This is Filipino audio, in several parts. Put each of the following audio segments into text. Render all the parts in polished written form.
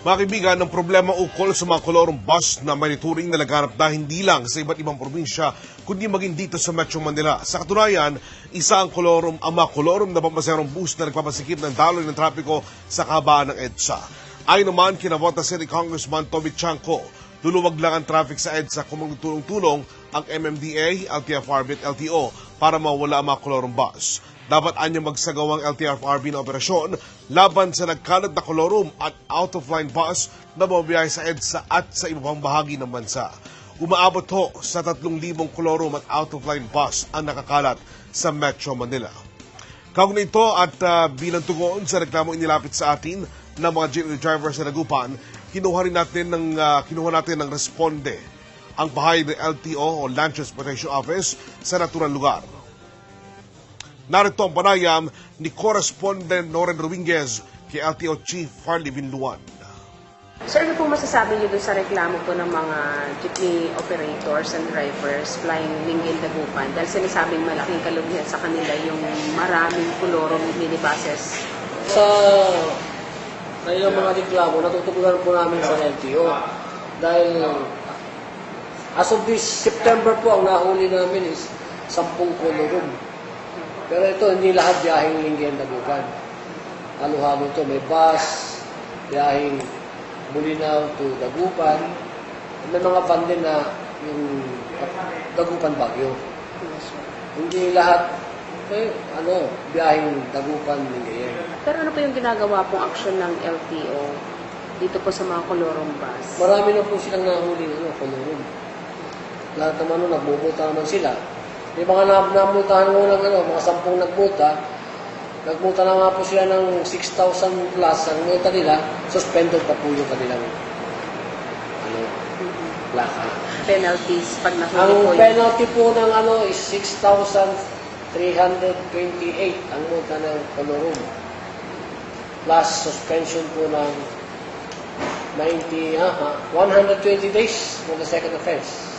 Mga kaibigan, ang problema ukol sa mga kolorong bus na monitoring na laganap na hindi lang sa iba't ibang probinsya, kundi maging dito sa Metro Manila. Sa katunayan, isa ang mga kolorom na pampaserong bus na nagpapasikip ng daloy ng trapiko sa kahabaan ng EDSA. Ayon naman kina Bota City Congressman Toby Chanco, luluwag lang ang traffic sa EDSA kung magtulong-tulong ang MMDA, LTFRB at LTO para mawala ang mga kolorong bus. Dapat anya magsagawang LTFRB na operasyon laban sa nagkalat na kolorum at out-of-line bus na bumabiyahe sa EDSA at sa iba pang bahagi ng bansa. Umaabot ho sa 3,000 kolorum at out-of-line bus ang nakakalat sa Metro Manila. Kaugnay ito at bilang tugon sa reklamo inilapit sa atin ng mga jeepney drivers sa Dagupan, kinuha natin ng responde ang bahay ng LTO o Land Transportation Office sa naturang lugar. Narito ang panayam ni Correspondent Noren Ruinguez kay LTO Chief Harley Vinluan. Sir, ano po masasabi niyo doon sa reklamo po ng mga jeepney operators and drivers flying Lingayen Dagupan dahil sinasabing malaking kalugihan sa kanila yung maraming kolorong minibuses? Sa kanilang mga reklamo, natutugunan po namin sa LTO dahil as of this September po, ang nahuli namin is 10 kolorum. Pero ito, hindi lahat biyaheng Lingayen Dagupan. Halo-halo ito. May bus, biyaheng Bulinaw to Dagupan. May mga van din na yung Dagupan Baguio. Hindi lahat, biyaheng Dagupan Lingayen. Pero ano po yung ginagawa pong aksyon ng LTO dito po sa mga kolorong bus? Marami na po silang nahuli kolorum. Lahat naman nagbubuta naman sila. May mga namultahan mo ng mga 10 nagbuta. Nagbuta na nga po sila ng 6,000 plus ang multa nila, suspended pa po yung kanilang plaka. Penalties pag nahuli Ang po yun? penalty po ng is 6,328 ang multa ng kolorum. Plus suspension po ng 120 days for the second offense.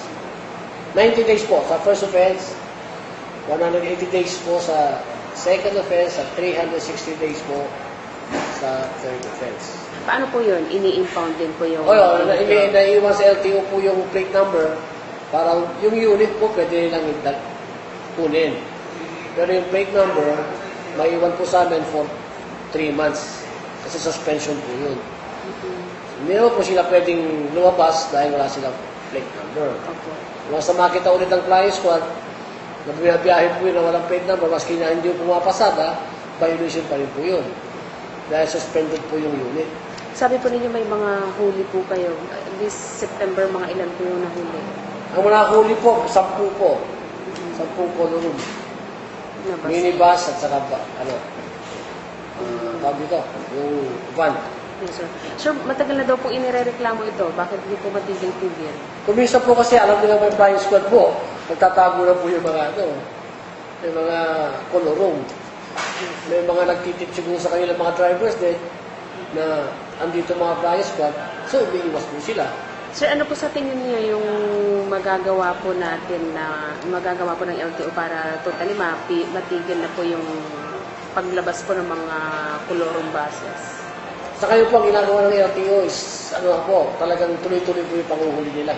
90 days po sa first offense, 180 days po sa second offense, at 360 days po sa third offense. Paano po yun? Ini-impound din po yung... Naiwan sa LTO po yung plate number para yung unit po pwede nilang kunin. Pero yung plate number, maiwan po sa amin for 3 months kasi suspension po yun. Hindi naman po sila pwedeng lumabas dahil wala silang plate number. Once na makita ulit ang flying squad, nagbiyahe po yun na walang plate number, maski na hindi po pumapasada, violation pa rin po yun. Dahil suspended po yung unit. Sabi po ninyo may mga huli po kayo. This September, mga ilan po yung nahuli? Ang mga huli po, 10 po. 10 kolorum. Minibus at saka tawag dito, yung van. Yes, sir. Sir, matagal na daw po inirereklamo ito. Bakit hindi po matigil-tigil? Kumisa po kasi, alam nila may flying squad po. Nagtatago na po yung mga may mga kolorum. May mga nagtitip siguro sa kanilang mga drivers din na andito mga flying squad. So, umiiwas po sila. Sir, ano po sa tingin niyo yung magagawa po ng LTO para totally matigil na po yung paglabas po ng mga kolorong buses? Sa kayo po, ang ginagawa ng LTO is, talagang tuloy-tuloy po yung panguhuli nila.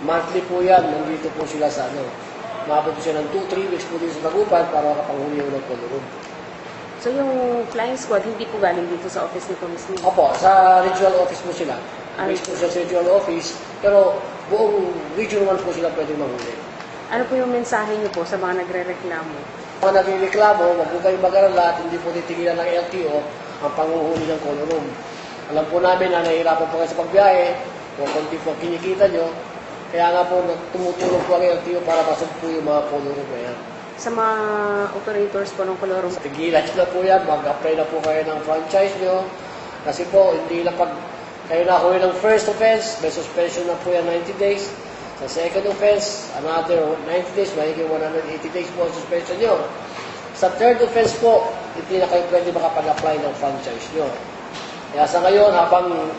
Monthly po yan, nandito po sila sa Maabot po siya ng 2-3 weeks po dito sa Dagupan para makapanghuli ng kolorum. So yung flying squad, hindi po galing dito sa office ni Commissioner? Opo, sa regional office po sila. Based po siya sa regional office, pero buong region 1 po sila pwedeng manghuli. Ano po yung mensahe niyo po sa mga nagre-reklamo? Mga nagre-reklamo, wag po kayong mag-alala at hindi po titigilan ng LTO ang panguhuli ng kolorum. Alam po namin na nahihirapan po kayo sa pagbiyahe, kung konti po kinikita nyo, kaya nga po tumutulong po ang LTO para masog po yung mga kolorum na yan. Sa mga operators po ng kolorum? Tigilan nyo na po yan, mag-apply na po kayo ng franchise nyo, kasi po hindi lang pag kayo nahuli ng first offense, may suspension na po yan 90 days. Sa second offense, another 90 days, mahiging 180 days po ang suspension nyo. Sa third offense po, hindi na kayo pwede makapag-apply ng franchise nyo. Kaya sa ngayon, habang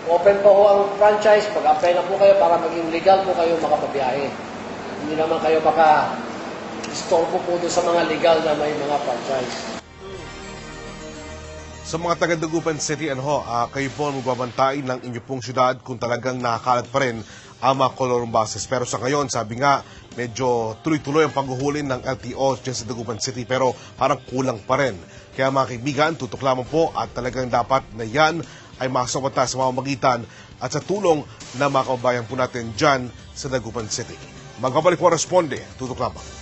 open pa ho ang franchise, pag-apply na po kayo para maging legal po kayo makapabiyahe. Hindi naman kayo maka-store po doon sa mga legal na may mga franchise. Sa mga taga Dagupan City, kayo po ang magbabantay ng inyo pong syudad kung talagang nakakalat pa rin ang mga kolorong buses. Pero sa ngayon, sabi nga, medyo tuloy-tuloy ang paghuhuli ng LTO dyan sa Dagupan City pero parang kulang pa rin. Kaya mga kaibigan, tutok lamang po at talagang dapat na yan ay makasawata sa mamamagitan at sa tulong ng mga kababayan po natin dyan sa Dagupan City. Magbabalik po responde, tutok lamang.